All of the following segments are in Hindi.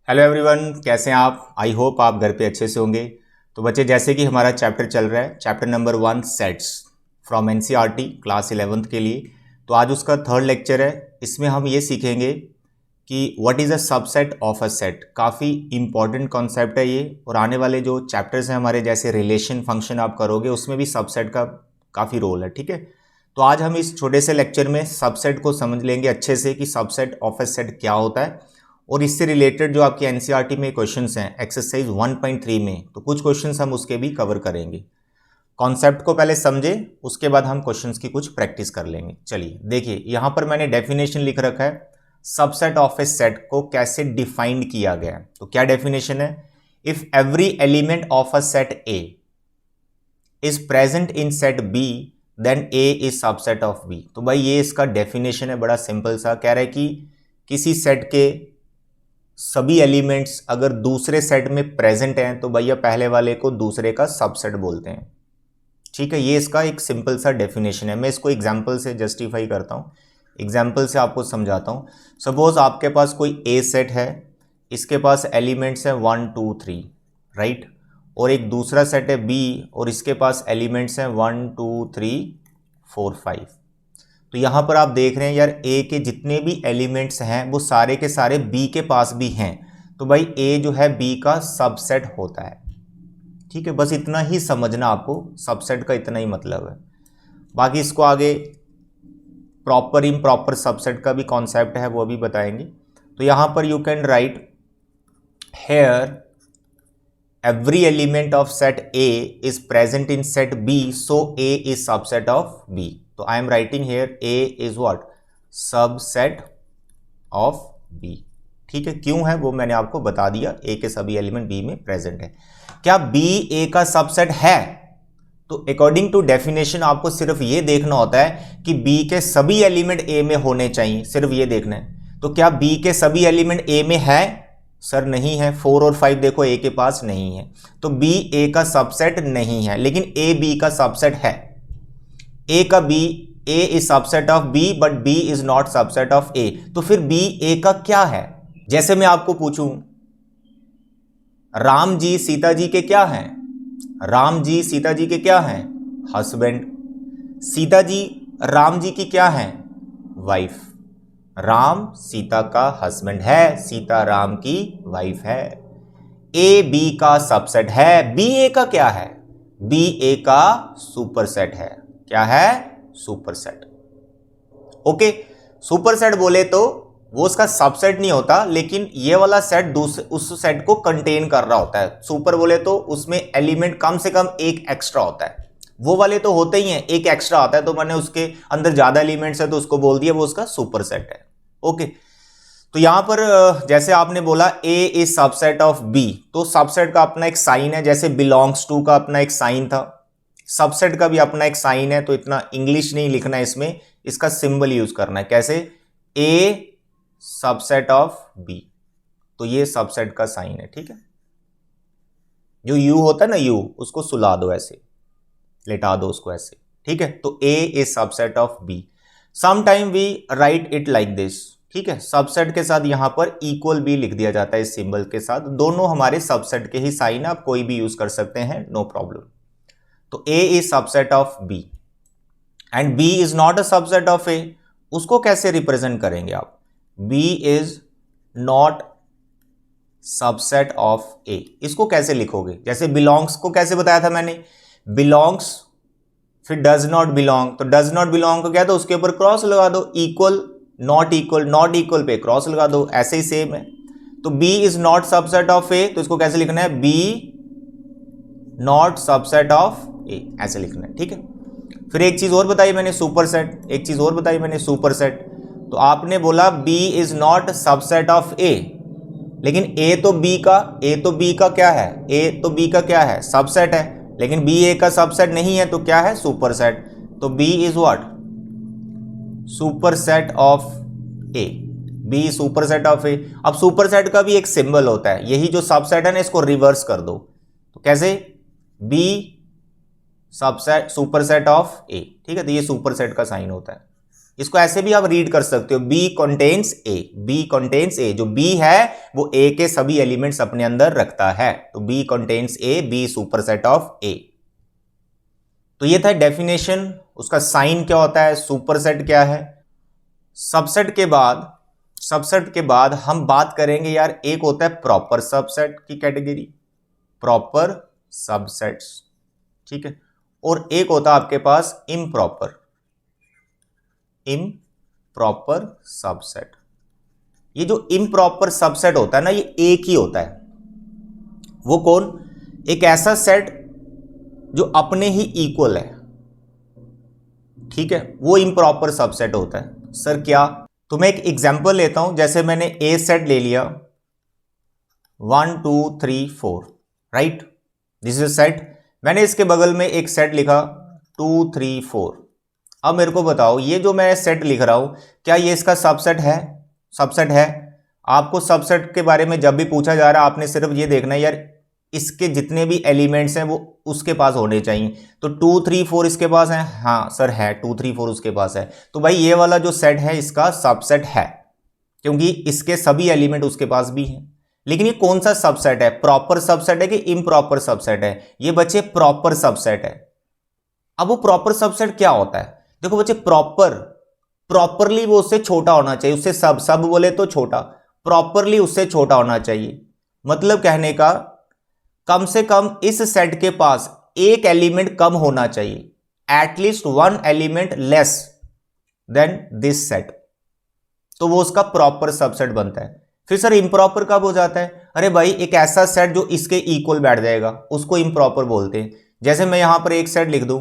हेलो एवरीवन, कैसे हैं आप। आई होप आप घर पे अच्छे से होंगे। तो बच्चे, जैसे कि हमारा चैप्टर चल रहा है, chapter number 1 sets from NCERT class 11th के लिए। तो आज उसका थर्ड लेक्चर है। इसमें हम ये सीखेंगे कि what is a subset of a set. काफ़ी इंपॉर्टेंट कॉन्सेप्ट है ये, और आने वाले जो चैप्टर्स हैं हमारे, जैसे रिलेशन फंक्शन आप करोगे, उसमें भी सबसेट का काफ़ी रोल है। ठीक है, तो आज हम इस छोटे से लेक्चर में सबसेट को समझ लेंगे अच्छे से कि सबसेट ऑफ अ सेट क्या होता है, और इससे रिलेटेड जो आपके एनसीईआरटी में क्वेश्चंस हैं एक्सरसाइज 1.3 में, तो कुछ क्वेश्चंस हम उसके भी कवर करेंगे। कॉन्सेप्ट को पहले समझे, उसके बाद हम क्वेश्चंस की कुछ प्रैक्टिस कर लेंगे। चलिए देखिए, यहां पर मैंने डेफिनेशन लिख रखा है सबसेट ऑफ ए सेट को कैसे डिफाइंड किया गया है। तो क्या डेफिनेशन है? If every element of a set A is present in set B then A is subset of B. तो भाई ये इसका डेफिनेशन है, बड़ा सिंपल सा। कह रहा है कि किसी सेट के सभी एलिमेंट्स अगर दूसरे सेट में प्रेजेंट हैं तो भैया पहले वाले को दूसरे का सबसेट बोलते हैं। ठीक है, ये इसका एक सिंपल सा डेफिनेशन है। मैं इसको एग्जांपल से जस्टिफाई करता हूँ, एग्जांपल से आपको समझाता हूँ। सपोज आपके पास कोई ए सेट है, इसके पास एलिमेंट्स हैं 1 2 3, राइट, और एक दूसरा सेट है बी और इसके पास एलिमेंट्स हैं 1 2 3 4 5। तो यहाँ पर आप देख रहे हैं यार, ए के जितने भी एलिमेंट्स हैं वो सारे के सारे बी के पास भी हैं। तो भाई ए जो है बी का सबसेट होता है। ठीक है, बस इतना ही समझना आपको, सबसेट का इतना ही मतलब है। बाकी इसको आगे प्रॉपर इम्प्रॉपर सबसेट का भी कॉन्सेप्ट है, वो भी बताएंगे। तो यहाँ पर you can write here every element of set A is present in set B, so A is subset of B. So I am writing here A is what? Subset of B. ठीक है, क्यों है वो मैंने आपको बता दिया। A के सभी एलिमेंट B में प्रेजेंट है। क्या B A का सबसेट है? तो अकॉर्डिंग टू डेफिनेशन आपको सिर्फ ये देखना होता है कि B के सभी एलिमेंट A में होने चाहिए, सिर्फ ये देखना है। तो क्या B के सभी एलिमेंट A में है? सर नहीं है। 4 और 5 देखो ए के पास नहीं है, तो बी ए का सबसेट नहीं है, लेकिन ए बी का सबसेट है। ए का B, A is subset of B but B is not subset of A. तो फिर बी ए का क्या है? जैसे मैं आपको पूछूं, राम जी सीता जी के क्या हैं? राम जी सीता जी के क्या हैं? हस्बैंड। सीता जी राम जी की क्या हैं? वाइफ। राम सीता का हस्बैंड है, सीता राम की वाइफ है। ए बी का सबसेट है। बी ए का क्या है? बी ए का सुपरसेट है। क्या है? सुपरसेट। ओके, सुपरसेट बोले तो वो उसका सबसेट नहीं होता, लेकिन ये वाला सेट उस सेट को कंटेन कर रहा होता है। सुपर बोले तो उसमें एलिमेंट कम से कम एक एक्स्ट्रा होता है। वो वाले तो होते ही हैं, एक एक्स्ट्रा आता है, तो मैंने उसके अंदर ज्यादा एलिमेंट्स है तो उसको बोल दिया वो उसका सुपर सेट है। ओके, तो यहां पर जैसे आपने बोला A is subset of B, तो सबसेट का अपना एक साइन है, जैसे बिलोंग्स टू का अपना एक साइन था, सबसेट का भी अपना एक साइन है। तो इतना इंग्लिश नहीं लिखना है इसमें, इसका सिंबल यूज करना है। कैसे? A सबसेट ऑफ B, तो ये सबसेट का साइन है। ठीक है, जो U होता है ना, U, उसको सुला दो, ऐसे लेटा दो उसको ऐसे। ठीक है, तो A is subset of B। Sometime we write it like this. ठीक है, सबसेट के साथ यहां पर इक्वल भी लिख दिया जाता है इस सिंबल के साथ। दोनों हमारे सबसेट के ही साइन है, आप कोई भी यूज कर सकते हैं, नो प्रॉब्लम। तो A is subset of B and B is not a subset of A। उसको कैसे रिप्रेजेंट करेंगे आप? B is not subset of A, इसको कैसे लिखोगे? जैसे बिलोंग्स को कैसे बताया था मैंने, बिलोंग्स फिर डज नॉट बिलोंग, तो डज नॉट बिलोंग को क्या, तो उसके ऊपर क्रॉस लगा दो। Equal not equal, not equal pay cross लगा दो, ऐसे ही सेम है। तो B is not subset of A, तो इसको कैसे लिखना है? B not subset of A, ऐसे लिखना है। ठीक है, फिर एक चीज और बताई मैंने, सुपरसेट। एक चीज और बताई मैंने, सुपरसेट। तो आपने बोला B is not subset of A, लेकिन A तो B का क्या है? A तो B का क्या है? सबसेट है, लेकिन B A का सबसेट नहीं है, तो क्या है? सुपरसेट। तो B is what? Superset of A। B superset of A। अब सुपरसेट का भी एक सिंबल होता है, यही जो सबसेट है ना, इसको रिवर्स कर दो। तो कैसे? B subset superset of A। ठीक है, तो ये सुपरसेट का साइन होता है। इसको ऐसे भी आप रीड कर सकते हो, B contains A, B contains ए, जो बी है वो ए के सभी एलिमेंट्स अपने अंदर रखता है, तो B contains A, B superset of A. तो ये था डेफिनेशन। उसका साइन क्या होता है, सुपरसेट क्या है। सबसेट के बाद हम बात करेंगे यार, एक होता है प्रॉपर सबसेट की कैटेगरी, प्रॉपर सबसेट्स, ठीक है, और एक होता है आपके पास इम्प्रॉपर सबसेट। ये जो इम्प्रॉपर सबसेट होता है ना, ये एक ही होता है। वो कौन, एक ऐसा सेट जो अपने ही इक्वल है, ठीक है, वो इम्प्रॉपर सबसेट होता है। सर क्या, तो मैं एक एग्जांपल लेता हूं, जैसे मैंने ए सेट ले लिया 1 2 3 4, राइट, दिस इज सेट। मैंने इसके बगल में एक सेट लिखा 2 3 4। अब मेरे को बताओ, ये जो मैं सेट लिख रहा हूं, क्या ये इसका सबसेट है, सबसेट है। आपको सबसेट के बारे में जब भी पूछा जा रहा है, आपने सिर्फ ये देखना है यार, इसके जितने भी एलिमेंट्स हैं वो उसके पास होने चाहिए। तो 2 3 4 इसके पास है, हाँ सर है, 2 3 4 उसके पास है, तो भाई ये वाला जो सेट है इसका सबसेट है, क्योंकि इसके सभी एलिमेंट उसके पास भी हैं। लेकिन ये कौन सा सबसेट है, प्रॉपर सबसेट है कि इम्प्रॉपर सबसेट है? ये बच्चे प्रॉपर सबसेट है। अब वो प्रॉपर सबसेट क्या होता है, देखो बच्चे, प्रॉपरली वो उससे छोटा होना चाहिए, उससे सब बोले तो छोटा, प्रॉपरली उससे छोटा होना चाहिए। मतलब कहने का, कम से कम इस सेट के पास एक एलिमेंट कम होना चाहिए, at least 1 element less than this set, तो वो उसका प्रॉपर सबसेट बनता है। फिर सर इम्प्रॉपर कब हो जाता है? अरे भाई, एक ऐसा सेट जो इसके इक्वल बैठ जाएगा उसको इम्प्रॉपर बोलते हैं। जैसे मैं यहां पर एक सेट लिख दूं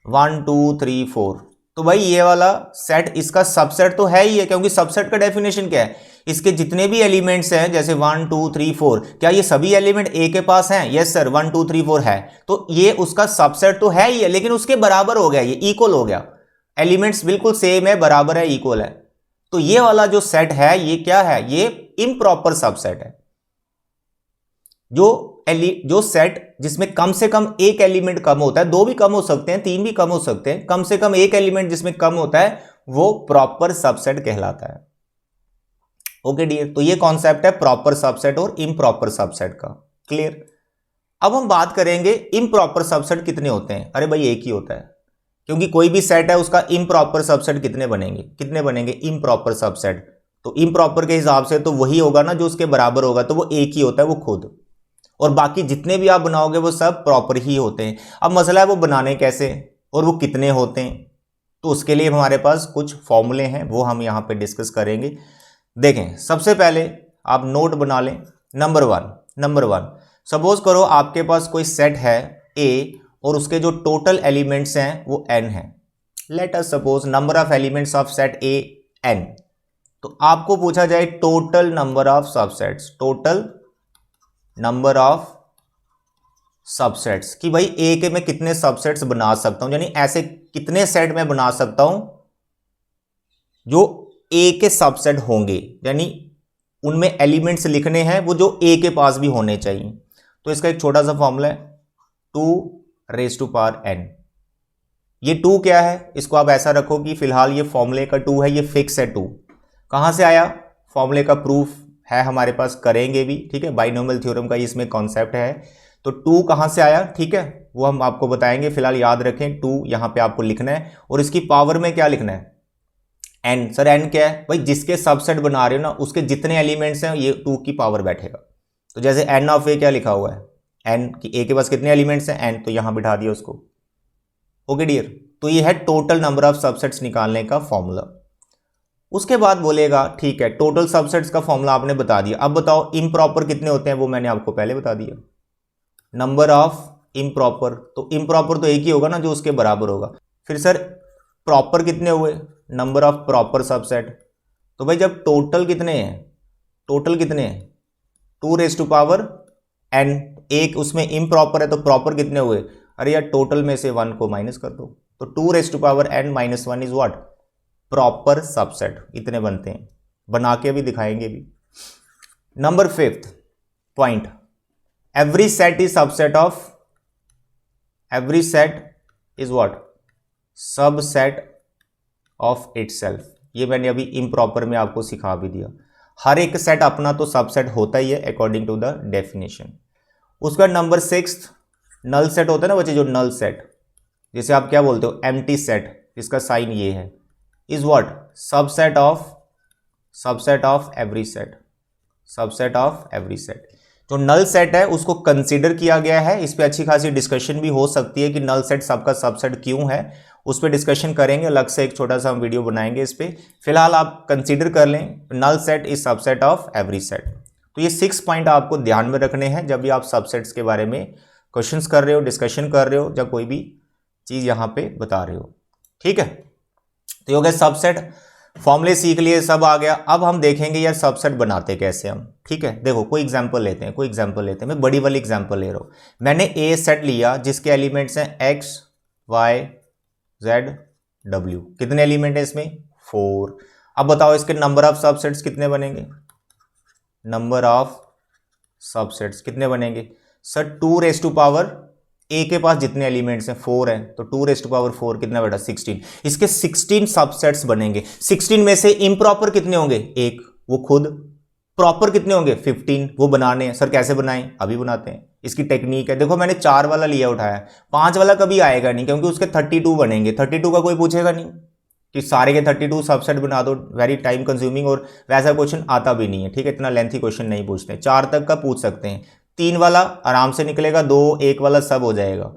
1 2 3 4, तो भाई ये वाला सेट इसका सबसेट तो है ही है, क्योंकि सबसेट का डेफिनेशन क्या है, इसके जितने भी एलिमेंट्स हैं, जैसे 1 2 3 4, क्या ये सभी एलिमेंट ए के पास हैं? यस सर, 1 2 3 4 है, तो ये उसका सबसेट तो है ही है, लेकिन उसके बराबर हो गया, ये इक्वल हो गया, एलिमेंट्स बिल्कुल सेम है, बराबर है, इक्वल है। तो ये वाला जो सेट है ये क्या है, ये इम्प्रॉपर सबसेट है। जो सेट जिसमें कम से कम एक एलिमेंट कम होता है, 2 भी कम हो सकते हैं, 3 भी कम हो सकते हैं, कम से कम एक एलिमेंट जिसमें कम होता है, वो प्रॉपर सबसेट कहलाता है। ओके डियर, तो ये कॉन्सेप्ट है प्रॉपर सबसेट और इम्प्रॉपर सबसेट का। क्लियर। अब हम बात करेंगे इम्प्रॉपर सबसेट कितने होते हैं। अरे भाई, एक ही होता है, क्योंकि कोई भी सेट है उसका इम्प्रॉपर सबसेट कितने बनेंगे इम्प्रॉपर सबसेट। तो इम्प्रॉपर के हिसाब से तो वही होगा ना जो उसके बराबर होगा, तो वो एक ही होता है, वो खुद, और बाकी जितने भी आप बनाओगे वो सब प्रॉपर ही होते हैं। अब मसला है वो बनाने कैसे और वो कितने होते हैं, तो उसके लिए हमारे पास कुछ फॉर्मूले हैं, वो हम यहाँ पे डिस्कस करेंगे। देखें, सबसे पहले आप नोट बना लें। नंबर वन, सपोज करो आपके पास कोई सेट है ए और उसके जो टोटल एलिमेंट्स हैं वो n है। Let us suppose number of elements of set A n। तो आपको पूछा जाए total number of subsets, total number of subsets, कि भाई ए के मैं कितने सबसेट्स बना सकता हूं, यानी ऐसे कितने सेट में बना सकता हूं जो ए के सबसेट होंगे, यानी उनमें एलिमेंट्स लिखने हैं वो जो ए के पास भी होने चाहिए। तो इसका एक छोटा सा फॉर्मूला है 2n। ये 2 क्या है, इसको आप ऐसा रखो कि फिलहाल ये फॉर्मूले का 2 है, ये फिक्स है 2। कहां से आया, फॉर्मूले का प्रूफ है हमारे पास, करेंगे भी, ठीक है, बाइनोमियल थ्योरम का इसमें कॉन्सेप्ट है। तो 2 कहां से आया, ठीक है, वो हम आपको बताएंगे। फिलहाल याद रखें 2 यहां पे आपको लिखना है, और इसकी पावर में क्या लिखना है, n। सर n क्या है भाई, जिसके सबसेट बना रहे हो ना उसके जितने एलिमेंट्स हैं ये 2 की पावर बैठेगा। तो जैसे n ऑफ a क्या लिखा हुआ है, n की a के पास कितने एलिमेंट्स हैं, n, तो यहां बिठा दिया उसको। ओके डियर, तो ये है टोटल नंबर ऑफ सबसेट्स निकालने का फॉर्मूला। उसके बाद बोलेगा ठीक है, टोटल सबसेट्स का फॉर्मूला आपने बता दिया, अब बताओ इम्प्रॉपर कितने होते हैं, वो मैंने आपको पहले बता दिया, नंबर ऑफ इम्प्रॉपर। तो इम्प्रॉपर तो एक ही होगा ना जो उसके बराबर होगा। फिर सर प्रॉपर कितने हुए, नंबर ऑफ प्रॉपर सबसेट। तो भाई जब टोटल कितने हैं, 2n, एक उसमें इम्प्रॉपर है, तो प्रॉपर कितने हुए, अरे यार टोटल में से 1 को माइनस कर दो, तो 2n - 1 is what, proper subset. इतने बनते हैं, बना के भी दिखाएंगे भी। Number 5th point, every set is subset of, every set is what, subset of itself. ये मैंने अभी इम्प्रॉपर में आपको सिखा भी दिया। हर एक सेट अपना तो सबसेट होता ही है अकॉर्डिंग टू द डेफिनेशन। उसका नंबर 6 नल सेट होता है ना बच्चे, जो नल सेट जिसे आप क्या बोलते हो एम्प्टी सेट, जिसका साइन ये है, is what subset of every set, subset of every set. जो नल सेट है उसको कंसीडर किया गया है। इस पे अच्छी खासी डिस्कशन भी हो सकती है कि नल सेट सबका सबसेट क्यों है, उस पर डिस्कशन करेंगे, अलग से एक छोटा सा हम वीडियो बनाएंगे इस पे। फिलहाल आप कंसीडर कर लें null set is subset of every set. तो ये 6 पॉइंट आपको ध्यान में रखने हैं जब भी आप सबसेट्स के बारे में क्वेश्चंस कर रहे हो, डिस्कशन कर रहे हो, या कोई भी चीज़ यहाँ पे बता रहे हो। ठीक है, तो ये हो गया सबसेट। फॉर्मूले सीख लिए, सब आ गया। अब हम देखेंगे यार सबसेट बनाते कैसे हम। ठीक है, देखो कोई एग्जांपल लेते हैं, मैं बड़ी वाली एग्जांपल ले रहा हूँ। मैंने ए सेट लिया जिसके एलिमेंट्स हैं एक्स वाई जेड डब्ल्यू। कितने एलिमेंट है इसमें? 4। अब बताओ इसके नंबर ऑफ सबसेट्स कितने बनेंगे? नंबर ऑफ सबसेट्स कितने बनेंगे सर? 2 रेज़ टू पावर ए के पास जितने एलिमेंट्स हैं 4 हैं, तो 2 रेज़ टू पावर 4 कितना बेटा? 16। इसके 16 सबसेट्स बनेंगे। 16 में से इम्प्रॉपर कितने होंगे? 1, वो खुद। प्रॉपर कितने होंगे? 15, वो बनाने हैं। सर कैसे बनाएं? अभी बनाते हैं। इसकी टेक्निक है, देखो मैंने 4 वाला लिया उठाया, 5 वाला कभी आएगा नहीं क्योंकि उसके 32 बनेंगे। 32 का कोई पूछेगा नहीं कि सारे के 32 सबसेट बना दो, वेरी टाइम कंज्यूमिंग, और वैसा क्वेश्चन आता भी नहीं है। ठीक है, इतना लेंथी क्वेश्चन नहीं पूछते। 4 तक का पूछ सकते हैं, 3 वाला आराम से निकलेगा, 2 1 वाला सब हो जाएगा।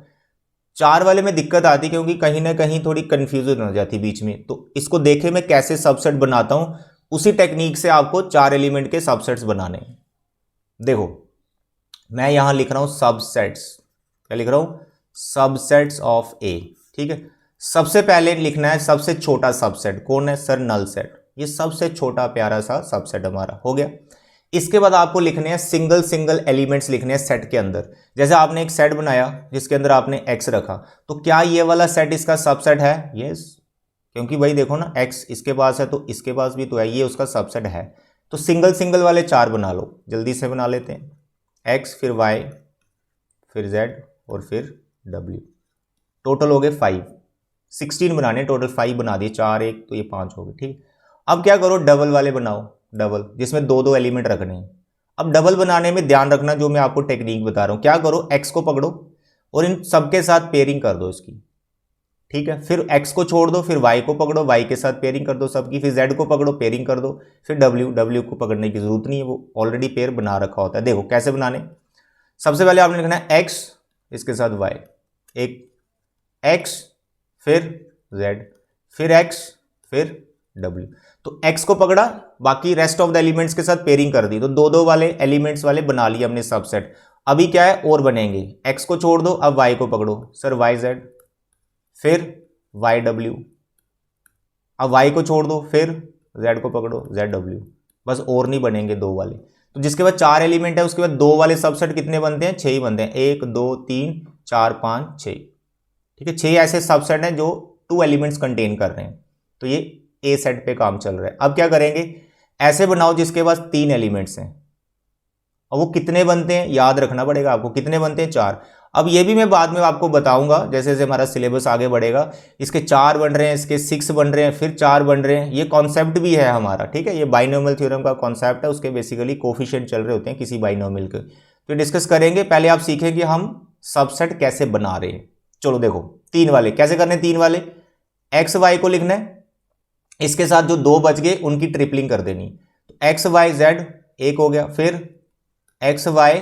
4 वाले में दिक्कत आती क्योंकि कहीं ना कहीं थोड़ी कंफ्यूजन हो जाती बीच में। तो इसको देखे मैं कैसे सबसेट बनाता हूं, उसी टेक्निक से आपको 4 एलिमेंट के सबसेट्स बनाने हैं। देखो मैं यहां लिख रहा हूं सबसेट्स, क्या लिख रहा हूं? सबसेट्स ऑफ ए। ठीक है, सबसे पहले लिखना है सबसे छोटा सबसेट, कौन है सर? Null set. ये सबसे छोटा प्यारा सा सबसेट हमारा हो गया। इसके बाद आपको लिखने हैं सिंगल एलिमेंट्स लिखने हैं सेट के अंदर। जैसे आपने एक सेट बनाया जिसके अंदर आपने एक्स रखा, तो क्या ये वाला सेट इसका सबसेट है? यस, क्योंकि भाई देखो ना एक्स इसके पास है तो इसके पास भी तो है, ये उसका सबसेट है। तो सिंगल वाले 4 बना लो, जल्दी से बना लेते हैं। एक्स, फिर वाई, फिर जेड और फिर डब्ल्यू। टोटल हो गए 5। 16 बनाने टोटल, 5 बना दिए, 4 1 तो ये 5 हो गए। ठीक, अब क्या करो? डबल वाले बनाओ, डबल जिसमें 2 एलिमेंट रखने हैं। अब डबल बनाने में ध्यान रखना जो मैं आपको टेक्निक बता रहा हूं। क्या करो? एक्स को पकड़ो और इन सबके साथ पेयरिंग कर दो इसकी। ठीक है, फिर एक्स को छोड़ दो, फिर वाई को पकड़ो, वाई के साथ पेयरिंग कर दो सबकी, फिर जेड को पकड़ो, पेयरिंग कर दो, फिर डब्ल्यू को पकड़ने की जरूरत नहीं है, वो ऑलरेडी पेयर बना रखा होता है। देखो कैसे बनाने। सबसे पहले आपने लिखना है एक्स, इसके साथ वाई, एक एक्स फिर जेड, फिर एक्स फिर डब्ल्यू। तो एक्स को पकड़ा, बाकी रेस्ट ऑफ द एलिमेंट्स के साथ पेयरिंग कर दी, तो 2 वाले एलिमेंट्स वाले बना लिए हमने सबसेट। अभी क्या है? और बनेंगे। एक्स को छोड़ दो, अब वाई को पकड़ो, सर वाई जेड, फिर वाई डब्ल्यू। अब वाई को छोड़ दो, फिर जेड को पकड़ो, जेड डब्ल्यू। बस और नहीं बनेंगे 2 वाले। तो जिसके बाद 4 एलिमेंट है उसके बाद 2 वाले सबसेट कितने बनते हैं? 6 ही बनते हैं। 1 2 3 4 5 6। ठीक है, 6 ऐसे सबसेट हैं जो 2 एलिमेंट्स कंटेन कर रहे हैं। तो ये ए सेट पे काम चल रहा है। अब क्या करेंगे? ऐसे बनाओ जिसके पास 3 एलिमेंट्स हैं, और वो कितने बनते हैं याद रखना पड़ेगा आपको। कितने बनते हैं? 4। अब ये भी मैं बाद में आपको बताऊंगा जैसे जैसे हमारा सिलेबस आगे बढ़ेगा। इसके 4 बन रहे हैं, इसके 6 बन रहे हैं, फिर 4 बन रहे हैं। ये कॉन्सेप्ट भी है हमारा। ठीक है, ये बाइनोमियल थ्योरम का कॉन्सेप्ट है, उसके बेसिकली कोफिशिएंट चल रहे होते हैं किसी बाइनोमियल के, तो डिस्कस करेंगे। पहले आप सीखेंगे हम सबसेट कैसे बना रहे हैं। चलो देखो 3 वाले कैसे करने। 3 वाले एक्स वाई को लिखना है, इसके साथ जो 2 बच गए उनकी ट्रिपलिंग कर देनी। तो एक्स वाई जेड एक हो गया, फिर एक्स वाई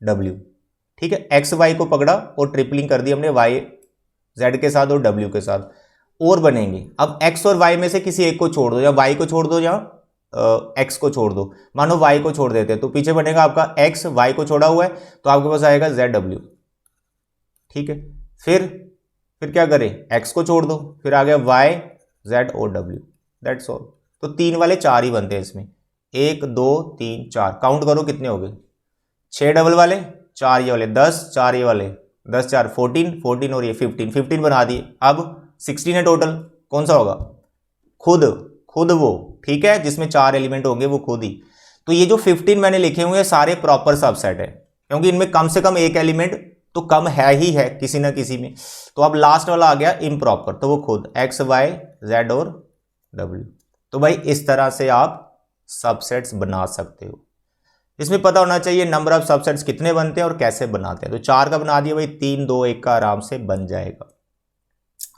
डब्ल्यू। ठीक है, एक्स वाई को पकड़ा और ट्रिपलिंग कर दी हमने वाई जेड के साथ और डब्ल्यू के साथ, और बनेंगे। अब एक्स और वाई में से किसी एक को छोड़ दो, या वाई को छोड़ दो या एक्स को छोड़ दो। मानो वाई को छोड़ देते हैं तो पीछे बनेगा आपका एक्स, वाई को छोड़ा हुआ है तो आपके पास आएगा जेड डब्ल्यू। ठीक है, फिर क्या करें? एक्स को छोड़ दो, फिर आ गया वाई जेड और डब्ल्यू, दैट्स ऑल। तो 3 वाले 4 ही बनते हैं इसमें। 1 2 3 4, काउंट करो कितने हो गए? 6 डबल वाले, 4 ये वाले, 10 4 ये वाले, 10 4 14 और ये 15 बना दिए। अब 16 है टोटल, कौन सा होगा? खुद वो। ठीक है, जिसमें 4 एलिमेंट होंगे वो खुद ही। तो ये जो 15 मैंने लिखे हुए हैं सारे प्रॉपर सबसेट है, क्योंकि इनमें कम से कम एक एलिमेंट तो कम है ही है किसी ना किसी में। तो अब लास्ट वाला आ गया इम्प्रॉपर, तो वो खुद एक्स वाई जेड और डब्ल्यू। तो भाई इस तरह से आप सबसेट्स बना सकते हो। इसमें पता होना चाहिए नंबर ऑफ सबसेट्स कितने बनते हैं और कैसे बनाते हैं। तो 4 का बना दिया भाई, 3 2 1 का आराम से बन जाएगा।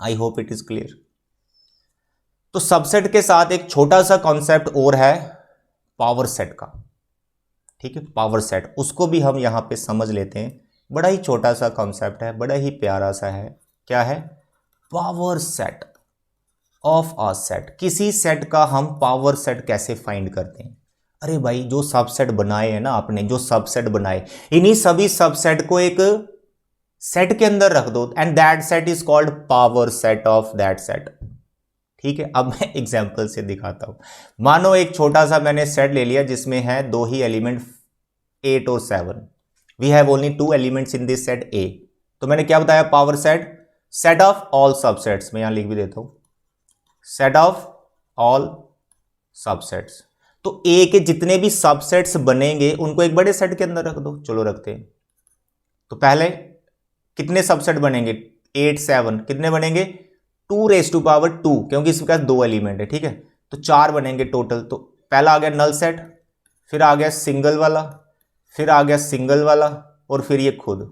I hope it is clear. तो सबसेट के साथ एक छोटा सा कॉन्सेप्ट और है पावर सेट का, ठीक है, पावर सेट, उसको भी हम यहां पे समझ लेते हैं। बड़ा ही छोटा सा कॉन्सेप्ट है, बड़ा ही प्यारा सा है। क्या है? Power set of a set. किसी सेट का हम पावर सेट कैसे फाइंड करते हैं? अरे भाई जो सबसेट बनाए हैं ना आपने, जो सबसेट बनाए, इन्हीं सभी सबसेट को एक सेट के अंदर रख दो and that set is called power set of that set. ठीक है, अब मैं एग्जांपल से दिखाता हूं। मानो एक छोटा सा मैंने सेट ले लिया जिसमें है 2 ही एलिमेंट 8 और 7। We have only 2 elements in this set A. तो मैंने क्या बताया? Power set, set of all subsets. मैं यहां लिख भी देता हूं, सेट ऑफ ऑल सबसेट्स। तो ए के जितने भी सबसेट्स बनेंगे उनको एक बड़े सेट के अंदर रख दो। चलो रखते हैं। तो पहले कितने सबसेट बनेंगे? 8 7 कितने बनेंगे? 2⁻², क्योंकि इसके पास 2 एलिमेंट है। ठीक है, तो 4 बनेंगे टोटल। तो पहला आ गया नल सेट, फिर आ गया सिंगल वाला, फिर आ गया सिंगल वाला, और फिर ये खुद।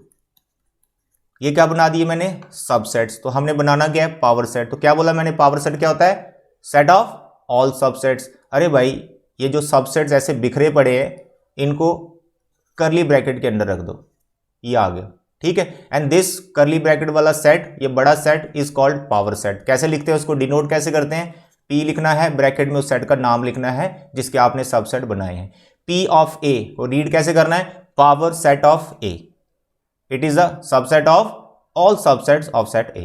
ये क्या बना दिए मैंने? सबसेट्स। तो हमने बनाना क्या है? Power set. तो क्या बोला मैंने? पावर सेट क्या होता है? Set of all subsets. अरे भाई ये जो सबसेट्स ऐसे बिखरे पड़े हैं इनको करली ब्रैकेट के अंदर रख दो, ये आ गया। ठीक है, एंड दिस करली ब्रैकेट वाला सेट, ये बड़ा set, is called power set. कैसे लिखते हैं उसको? डिनोट कैसे करते हैं? पी लिखना है, ब्रैकेट में उस सेट का नाम लिखना है जिसके आपने सबसेट बनाए हैं। पी ऑफ ए को रीड कैसे करना है? Power set of A. It is a subset of all subsets of set A.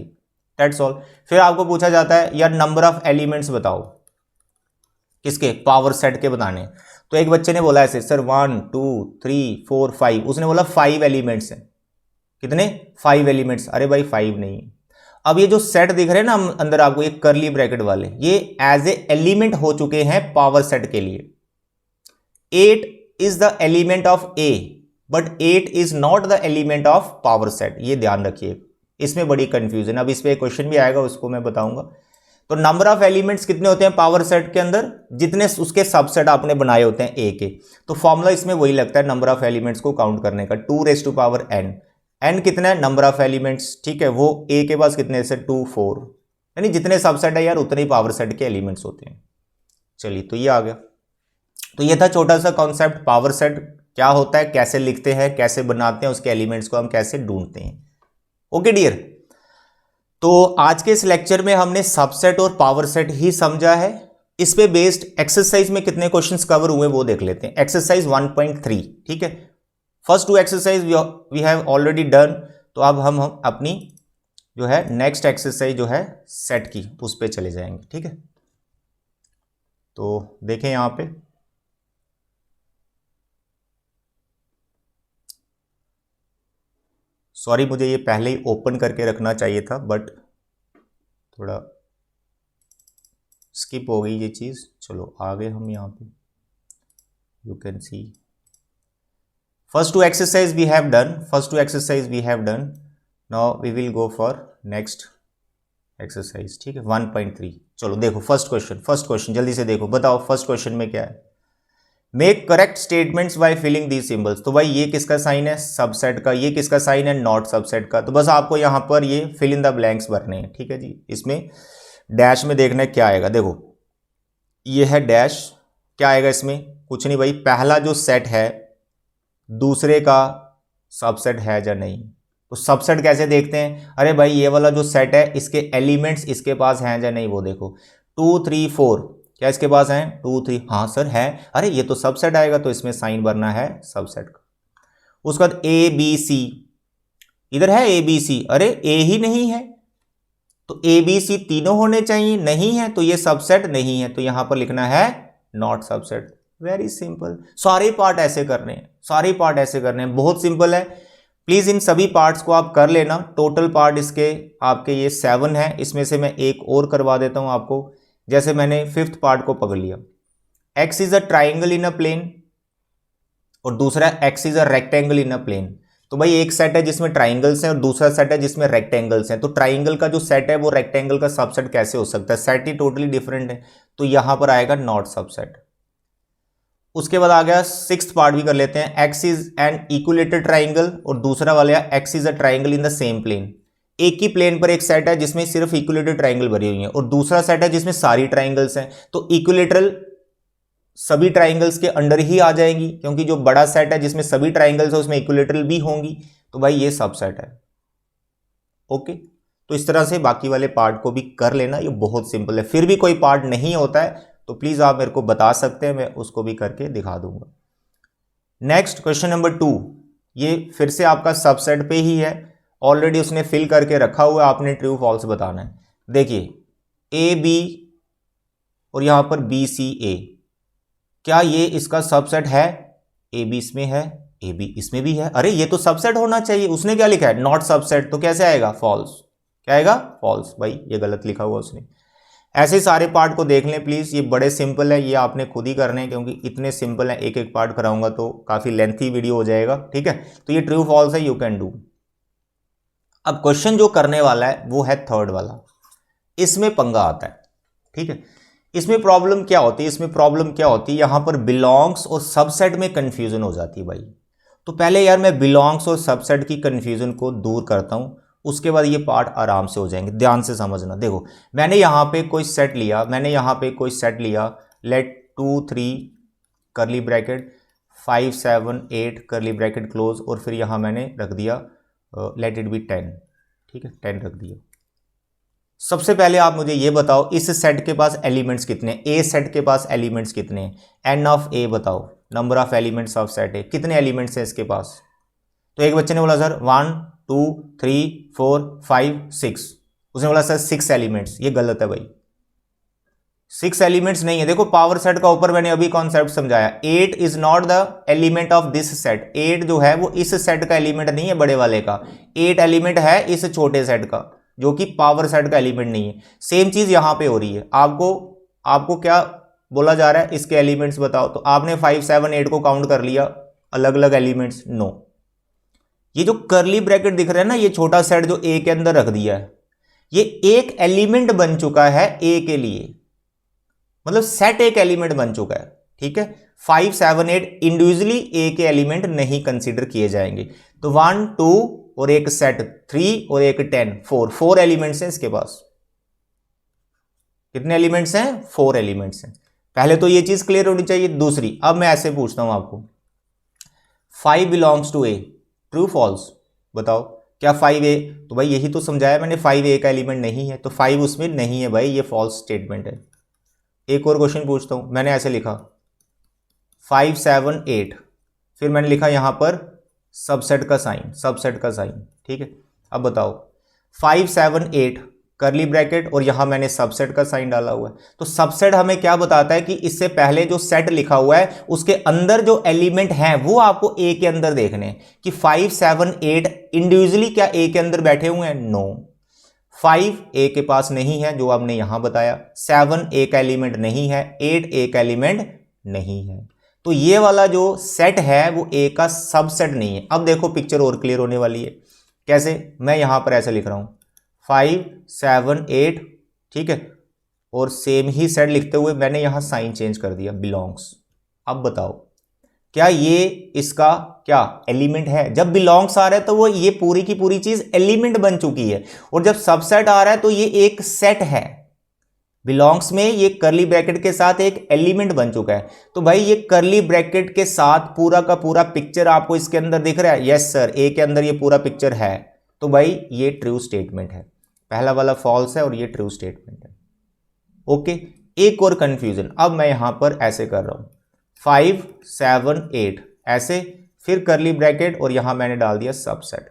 That's all. फिर आपको पूछा जाता है यार नंबर ऑफ एलिमेंट्स बताओ, किसके? पावर सेट के बताने। तो एक बच्चे ने बोला ऐसे, सर 1 2 3 4 5। उसने बोला 5 एलिमेंट्स हैं। कितने? 5 एलिमेंट्स। अरे भाई 5 नहीं। अब ये जो सेट दिख रहे हैं ना अंदर आपको, ये करली ब्रैकेट वाले, ये एज ए एलिमेंट हो चुके हैं पावर सेट के लिए। 8 is the element of A, but 8 is not the element of power set. ये ध्यान रखिए, इसमें बड़ी कंफ्यूजन। अब इस पे एक क्वेश्चन भी आएगा, उसको मैं बताऊंगा। तो नंबर ऑफ एलिमेंट्स कितने होते हैं पावर सेट के अंदर? जितने उसके सबसेट आपने बनाए होते हैं ए के। तो फॉर्मूला इसमें वही लगता है नंबर ऑफ एलिमेंट्स को काउंट करने का, 2⁻n। एन कितना है? Number of elements. ठीक है, वो ए के पास कितने से 2 4, यानी जितने सबसेट है यार उतने ही पावर सेट के एलिमेंट्स होते हैं। चलिए, तो ये आ गया। तो ये था छोटा सा कॉन्सेप्ट, पावर सेट क्या होता है, कैसे लिखते हैं, कैसे बनाते हैं, उसके एलिमेंट्स को हम कैसे ढूंढते हैं। ओके डियर, तो आज के इस लेक्चर में हमने सबसेट और पावर सेट ही समझा है। इस पे बेस्ड एक्सरसाइज में कितने क्वेश्चंस कवर हुए वो देख लेते हैं। एक्सरसाइज 1.3, ठीक है, first 2 exercise we have already done. तो अब हम अपनी जो है नेक्स्ट एक्सरसाइज जो है सेट की, उस पे चले जाएंगे। ठीक है, तो देखें यहां पे, सॉरी मुझे ये पहले ही ओपन करके रखना चाहिए था, बट थोड़ा स्किप हो गई ये चीज़। चलो आ गए हम यहाँ पे, you can see first 2 exercise we have done, first 2 exercise we have done. Now we will go for next exercise. ठीक है, 1.3। चलो देखो फर्स्ट क्वेश्चन जल्दी से देखो, बताओ फर्स्ट क्वेश्चन में क्या है। Make correct statements by filling these symbols. तो भाई ये किसका साइन है? सबसेट का। ये किसका साइन है? नॉट सबसेट का। तो बस आपको यहां पर ये फिल इन द ब्लैंक्स भरने हैं। ठीक है जी, इसमें डैश में देखना है क्या आएगा। देखो ये है डैश, क्या आएगा इसमें? कुछ नहीं भाई, पहला जो सेट है दूसरे का सबसेट है या नहीं। तो सबसेट कैसे देखते हैं? अरे भाई ये वाला जो सेट है इसके एलिमेंट्स इसके पास हैं या नहीं वो देखो। 2 3 4 क्या इसके पास हैं? 2 3, हाँ सर है। अरे ये तो सबसेट आएगा, तो इसमें साइन भरना है सबसेट का। उसके बाद ए बी सी, इधर है ए बी सी, अरे ए ही नहीं है, तो ए बी सी तीनों होने चाहिए, नहीं है तो ये सबसेट नहीं है, तो यहां पर लिखना है नॉट सबसेट। Very simple. सारे पार्ट ऐसे करने हैं, सारे पार्ट ऐसे करने हैं, बहुत सिंपल है। प्लीज इन सभी पार्ट्स को आप कर लेना। टोटल पार्ट इसके आपके ये 7 है, इसमें से मैं एक और करवा देता हूं आपको। जैसे मैंने 5th पार्ट को पकड़ लिया, X is a triangle in a plane, और दूसरा X is a rectangle in a plane. तो भाई एक सेट है जिसमें ट्राइंगल्स हैं और दूसरा सेट है जिसमें रेक्टेंगल्स हैं, तो ट्राइंगल का जो सेट है वो रेक्टेंगल का सबसेट कैसे हो सकता है, सेट ही टोटली डिफरेंट है, तो यहां पर आएगा नॉट सबसेट। उसके बाद आ गया सिक्स्थ पार्ट भी कर लेते हैं, X is an equilateral triangle और दूसरा वाला X is a triangle in the same plane. एक ही प्लेन पर एक सेट है जिसमें सिर्फ इक्विलेटरल ट्राइंगल भरी हुई है और दूसरा सेट है जिसमें सारी ट्राइंगल्स हैं, तो इक्विलेटरल सभी ट्राइंगल्स के अंडर ही आ जाएंगी, क्योंकि जो बड़ा सेट है जिसमें सभी ट्राइंगल्स है उसमें इक्विलेटरल भी होंगी, तो भाई ये सबसेट है। ओके, तो इस तरह से बाकी वाले पार्ट को भी कर लेना, ये बहुत सिंपल है। फिर भी कोई पार्ट नहीं होता है तो प्लीज आप मेरे को बता सकते हैं, मैं उसको भी करके दिखा दूंगा। नेक्स्ट क्वेश्चन नंबर 2, ये फिर से आपका सबसेट पे ही है, ऑलरेडी उसने फिल करके रखा हुआ है, आपने ट्रू फॉल्स बताना है। देखिए ए बी और यहां पर बी सी ए, क्या ये इसका सबसेट है? ए बी इसमें है, ए बी इसमें भी है, अरे ये तो सबसेट होना चाहिए, उसने क्या लिखा है? नॉट सबसेट, तो कैसे आएगा? फॉल्स। क्या आएगा? फॉल्स। भाई ये गलत लिखा हुआ उसने। ऐसे सारे पार्ट को देख लें प्लीज, ये बड़े सिंपल है, ये आपने खुद ही करने हैं क्योंकि इतने सिंपल है, एक एक पार्ट कराऊंगा तो काफी लेंथी वीडियो हो जाएगा, ठीक है। तो ये ट्रू फॉल्स है, यू कैन डू। अब क्वेश्चन जो करने वाला है वो है थर्ड वाला, इसमें पंगा आता है, ठीक है। इसमें प्रॉब्लम क्या होती है? इसमें प्रॉब्लम क्या होती है, यहां पर बिलोंग्स और सबसेट में कंफ्यूजन हो जाती है भाई। तो पहले यार मैं बिलोंग्स और सबसेट की कंफ्यूजन को दूर करता हूं, उसके बाद ये पार्ट आराम से हो जाएंगे। ध्यान से समझना। देखो मैंने यहां पे कोई सेट लिया, लेट 2 3 करली ब्रैकेट 5 7 8 करली ब्रैकेट क्लोज, और फिर यहां मैंने रख दिया लेट इट बी 10, ठीक है, 10 रख दिया। सबसे पहले आप मुझे ये बताओ इस सेट के पास एलिमेंट्स कितने? ए सेट के पास एलिमेंट्स कितने? एन ऑफ ए बताओ, number of elements of set ए, कितने एलिमेंट्स हैं इसके पास? तो एक बच्चे ने बोला सर 1 2 3 4 5 6, उसने बोला सर 6 एलिमेंट्स। ये गलत है भाई, 6 एलिमेंट्स नहीं है। देखो पावर सेट का ऊपर मैंने अभी कॉन्सेप्ट समझाया, 8 is not the element of this set. 8 जो है वो इस सेट का एलिमेंट नहीं है, बड़े वाले का। 8 एलिमेंट है इस छोटे सेट का, जो कि पावर सेट का एलिमेंट नहीं है। सेम चीज यहां पे हो रही है। आपको क्या बोला जा रहा है? इसके एलिमेंट्स बताओ, तो आपने 5 7 8 को काउंट कर लिया अलग अलग एलिमेंट्स? नो। ये जो करली ब्रैकेट दिख रहा है ना, ये छोटा सेट जो ए के अंदर रख दिया है, ये एक एलिमेंट बन चुका है ए के लिए, मतलब सेट एक एलिमेंट बन चुका है, ठीक है। 5 7 8 इंडिविजुअली ए के एलिमेंट नहीं कंसीडर किए जाएंगे। तो 1 2 और एक सेट 3 और एक 10, 4 एलिमेंट्स हैं इसके पास। कितने एलिमेंट्स हैं? 4 एलिमेंट्स हैं। पहले तो ये चीज क्लियर होनी चाहिए। दूसरी, अब मैं ऐसे पूछता हूं आपको, 5 belongs to A, true false बताओ। क्या 5 ए? तो भाई यही तो समझाया मैंने, 5 ए का एलिमेंट नहीं है, तो 5 उसमें नहीं है भाई, ये फॉल्स स्टेटमेंट है। एक और क्वेश्चन पूछता हूं, मैंने ऐसे लिखा 5 7 8, फिर मैंने लिखा यहां पर सबसेट का साइन, ठीक है। अब बताओ 5 7 8 करली ब्रैकेट और यहां मैंने सबसेट का साइन डाला हुआ है, तो सबसेट हमें क्या बताता है कि इससे पहले जो सेट लिखा हुआ है उसके अंदर जो एलिमेंट हैं वो आपको ए के अंदर देखने हैं कि 5 7 8 इंडिविजुअली क्या ए के अंदर बैठे हुए हैं? नो। 5 ए के पास नहीं है जो आपने यहां बताया, 7 ए का एलिमेंट नहीं है, 8 ए का एलिमेंट नहीं है, तो ये वाला जो सेट है वो ए का सबसेट नहीं है। अब देखो पिक्चर और क्लियर होने वाली है। कैसे? मैं यहां पर ऐसे लिख रहा हूं 5 7 8, ठीक है, और सेम ही सेट लिखते हुए मैंने यहां साइन चेंज कर दिया, बिलोंग्स। अब बताओ क्या ये इसका क्या एलिमेंट है? जब बिलोंग्स आ रहा है तो वो ये पूरी की पूरी चीज एलिमेंट बन चुकी है, और जब सबसेट आ रहा है तो ये एक सेट है। बिलोंग्स में ये करली ब्रैकेट के साथ एक एलिमेंट बन चुका है, तो भाई ये करली ब्रैकेट के साथ पूरा का पूरा पिक्चर आपको इसके अंदर दिख रहा है? यस सर, ए के अंदर ये पूरा पिक्चर है, तो भाई ये ट्रू स्टेटमेंट है। पहला वाला फॉल्स है और ये ट्रू स्टेटमेंट है। ओके, एक और कंफ्यूजन, अब मैं यहां पर ऐसे कर रहा हूं 5 7 8 ऐसे, फिर करली ब्रैकेट और यहां मैंने डाल दिया सबसेट।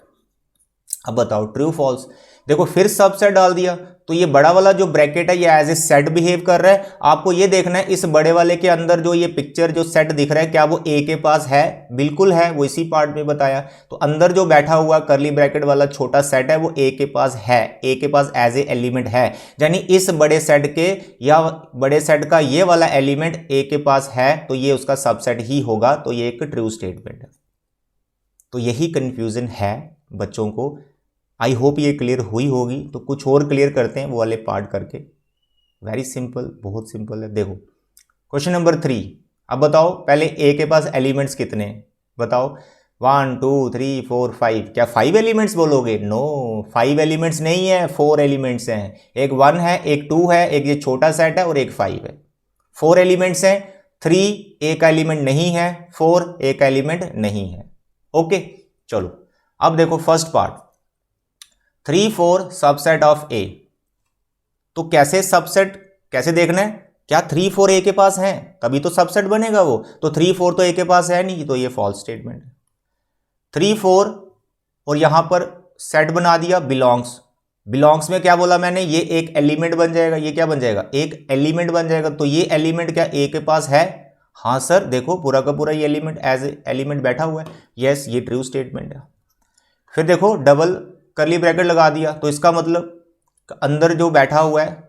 अब बताओ ट्रू फॉल्स। देखो फिर सबसेट डाल दिया, तो ये बड़ा वाला जो ब्रैकेट है ये एज ए सेट बिहेव कर रहा है। आपको ये देखना है इस बड़े वाले के अंदर जो ये पिक्चर जो सेट दिख रहा है क्या वो ए के पास है? बिल्कुल है, वो इसी पार्ट में बताया। तो अंदर जो बैठा हुआ करली ब्रैकेट वाला छोटा सेट है वो ए के पास है, ए के पास एज ए एलिमेंट है, यानी इस बड़े सेट के या बड़े सेट का ये वाला एलिमेंट ए के पास है, तो ये उसका सबसेट ही होगा, तो ये एक ट्रू स्टेटमेंट है। तो यही कन्फ्यूज़न है बच्चों को। आई होप ये क्लियर हुई होगी। तो कुछ और क्लियर करते हैं वो वाले पार्ट करके। वेरी सिंपल, बहुत सिंपल है। देखो क्वेश्चन नंबर 3। अब बताओ पहले ए के पास एलिमेंट्स कितने हैं, बताओ। 1 2 3 4 5। क्या 5 एलिमेंट्स बोलोगे? नो, 5 एलिमेंट्स नहीं है, 4 एलिमेंट्स हैं। एक 1 है, एक 2 है, एक ये छोटा सेट है और एक 5 है। 4 एलिमेंट्स हैं। 3 ए का एलिमेंट नहीं है, 4 ए का एलिमेंट नहीं है। ओके चलो अब देखो first part 3 4 subset of A. तो कैसे सबसेट कैसे देखना है? क्या 3 4 ए के पास है तभी तो सबसेट बनेगा वो। तो 3 4 तो ए के पास है नहीं, तो ये फॉल्स स्टेटमेंट है। 3 4 और यहां पर सेट बना दिया बिलोंग्स। बिलोंग्स में क्या बोला मैंने? ये एक एलिमेंट बन जाएगा। ये क्या बन जाएगा? एक एलिमेंट बन जाएगा। तो ये एलिमेंट क्या ए के पास है? हाँ सर, देखो पूरा का पूरा ये एलिमेंट एज एलिमेंट बैठा हुआ है। यस, ये ट्रू स्टेटमेंट है। फिर देखो डबल करली ब्रैकेट लगा दिया, तो इसका मतलब अंदर जो बैठा हुआ है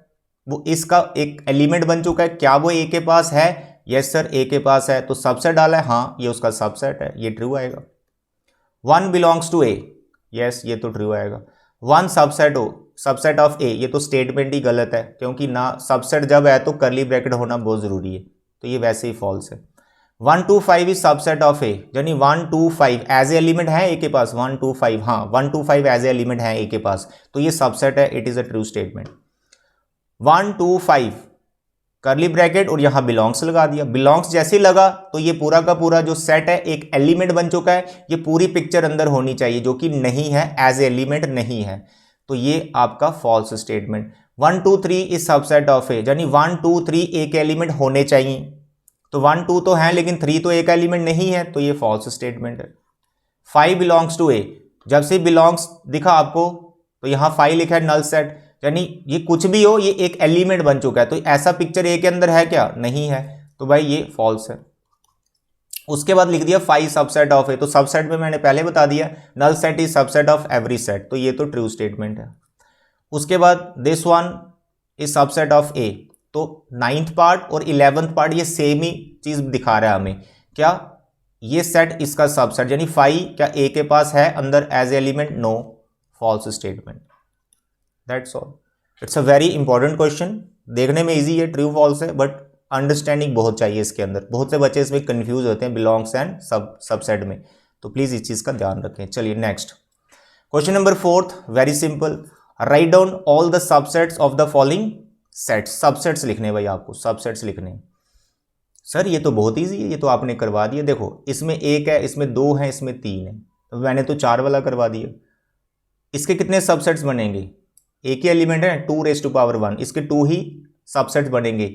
वो इसका एक एलिमेंट बन चुका है। क्या वो ए के पास है? यस सर, ए के पास है। तो सबसेट डाला है, हाँ ये उसका सबसेट है, ये ट्रू आएगा। 1 बिलोंग्स टू ए, यस ये तो ट्रू आएगा। 1 सबसेट ऑफ ए, ये तो स्टेटमेंट ही गलत है, क्योंकि ना सबसेट जब है तो करली ब्रैकेट होना बहुत जरूरी है, तो ये वैसे ही फॉल्स है। 1 2 5 इज सबसेट ऑफ ए, यानी 1 2 5 एज ए एलिमेंट है ए के पास। 1 2 5, हाँ 1 2 5 एज ए एलिमेंट है ए के पास, तो ये सबसेट है। It is a true statement. 1 2 5 करली ब्रैकेट और यहां बिलोंग्स लगा दिया। बिलोंग्स जैसे लगा तो ये पूरा का पूरा जो सेट है एक एलिमेंट बन चुका है। ये पूरी पिक्चर अंदर होनी चाहिए, जो कि नहीं है, एज एलिमेंट नहीं है, तो ये आपका false statement. 1 2 3 is subset of A, यानी 1 2 3 ए के एलिमेंट होने चाहिए। तो 1 2 तो है लेकिन 3 तो ए का एलिमेंट नहीं है, तो ये फॉल्स स्टेटमेंट है। 5 बिलोंग्स टू ए, जब से बिलोंग्स दिखा आपको तो यहां 5 लिखा है, नल सेट, यानी ये कुछ भी हो ये एक एलिमेंट बन चुका है। तो ऐसा पिक्चर ए के अंदर है क्या? नहीं है, तो भाई ये फॉल्स है। उसके बाद लिख दिया 5 सबसेट ऑफ ए, तो सबसेट में मैंने पहले बता दिया null set is subset of every set, तो ये तो ट्रू स्टेटमेंट है। उसके बाद this one is subset of A, तो 9th पार्ट और 11th पार्ट ये सेम ही चीज दिखा रहा है हमें। क्या ये सेट इसका सबसेट, यानी 5 क्या ए के पास है अंदर as element? No, false statement. That's all. It's a very important question, देखने में इजी है, ट्रू फॉल्स है, बट अंडरस्टैंडिंग बहुत चाहिए इसके अंदर। बहुत से बच्चे इसमें कंफ्यूज होते हैं बिलोंग्स एंड सबसेट में, तो प्लीज इस चीज का ध्यान रखें। चलिए next question number 4, very simple. Write down all the subsets of the following sets. Subsets लिखने भाई, आपको सबसेट्स लिखने। सर ये तो बहुत ईजी है, ये तो आपने करवा दिया। देखो इसमें 1 है, इसमें 2 है, इसमें 3 है, तो मैंने तो 4 वाला करवा दिया। इसके कितने सबसेट्स बनेंगे? एक ही एलिमेंट है 2⁻1, इसके 2 ही सबसेट्स बनेंगे,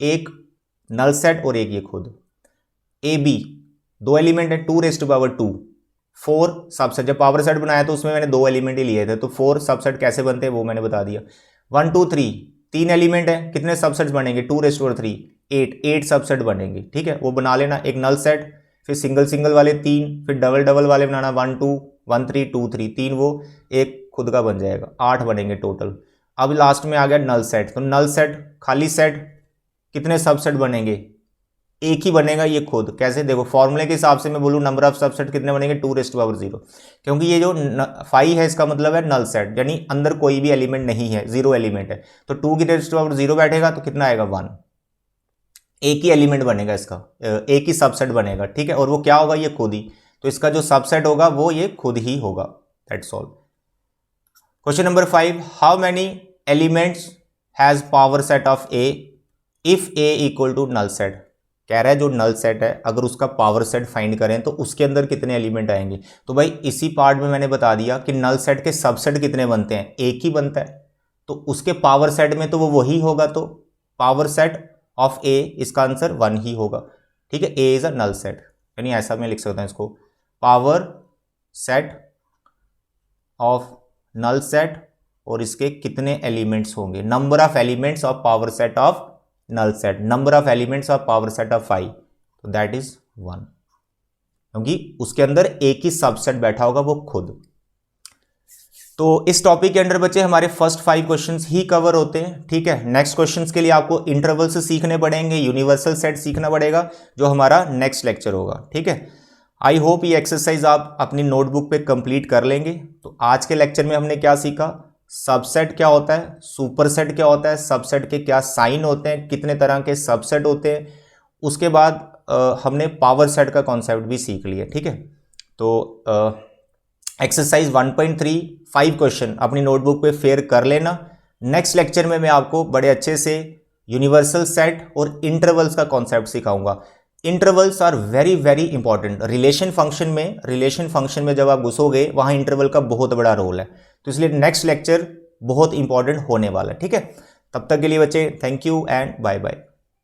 एक नल सेट और एक ये खुद। ए बी 2 एलिमेंट है 2⁻2, 4 सबसेट। जब पावर सेट बनाया तो उसमें मैंने 2 एलिमेंट ही लिए थे, तो 4 सबसेट कैसे बनते हैं वो मैंने बता दिया। 1 2 3 3 एलिमेंट है, कितने सबसेट्स बनेंगे? 2⁻3, 8 सबसेट बनेंगे। ठीक है, वो बना लेना। एक नल सेट, फिर सिंगल सिंगल वाले 3, फिर डबल डबल वाले बनाना 1 2 1 3 2 3, 3 वो, एक खुद का बन जाएगा, 8 बनेंगे टोटल। अब लास्ट में आ गया नल सेट, तो नल सेट खाली सेट कितने सबसेट बनेंगे? एक ही बनेगा, ये खुद। कैसे? देखो फॉर्मूले के हिसाब से मैं बोलूँ नंबर ऑफ सबसेट कितने बनेंगे? 2⁻0, क्योंकि ये जो 5 है इसका मतलब है नल सेट, यानी अंदर कोई भी एलिमेंट नहीं है, 0 एलिमेंट है। तो 2⁻0 बैठेगा तो कितना आएगा? 1। एक ही एलिमेंट बनेगा इसका, एक ही सबसेट बनेगा। ठीक है, और वो क्या होगा? ये खुद ही। तो इसका जो सबसेट होगा वो ये खुद ही होगा। That's all. Question number 5, how many elements has power set of A if A equal to null set. कह रहा है जो नल सेट है अगर उसका पावर सेट फाइंड करें तो उसके अंदर कितने एलिमेंट आएंगे। तो भाई इसी पार्ट में मैंने बता दिया कि नल सेट के सबसेट कितने बनते हैं? एक ही बनता है, तो उसके पावर सेट में तो वो वही होगा, तो पावर सेट ऑफ ए इसका आंसर 1 ही होगा। ठीक है, ए इज अ नल सेट, यानी ऐसा मैं लिख सकता हूं इसको, power set of null set, और इसके कितने एलिमेंट्स होंगे? Number of elements of power set of null set, number of elements of power set of 5, तो दैट इज 1, क्योंकि उसके अंदर एक ही सबसेट बैठा होगा, वो खुद। तो इस टॉपिक के अंदर बच्चे हमारे फर्स्ट 5 क्वेश्चंस ही कवर होते हैं। ठीक है, नेक्स्ट क्वेश्चंस के लिए आपको इंटरवल्स सीखने पड़ेंगे, यूनिवर्सल सेट सीखना पड़ेगा, जो हमारा नेक्स्ट लेक्चर होगा। ठीक है, आई होप ये एक्सरसाइज आप अपनी नोटबुक पे कंप्लीट कर लेंगे। तो आज के लेक्चर में हमने क्या सीखा, सबसेट क्या होता है, सुपरसेट क्या होता है, सबसेट के क्या साइन होते हैं, कितने तरह के सबसेट होते हैं। उसके बाद हमने पावर सेट का कॉन्सेप्ट भी सीख लिया। ठीक है, तो एक्सरसाइज 1.3 5 क्वेश्चन अपनी नोटबुक पे फेयर कर लेना। नेक्स्ट लेक्चर में मैं आपको बड़े अच्छे से यूनिवर्सल सेट और इंटरवल्स का कॉन्सेप्ट सिखाऊंगा। Intervals are very very important relation function में जब आप घुसोगे वहां इंटरवल का बहुत बड़ा रोल है, तो इसलिए नेक्स्ट लेक्चर बहुत इंपॉर्टेंट होने वाला है। ठीक है, तब तक के लिए बच्चे thank you and bye bye.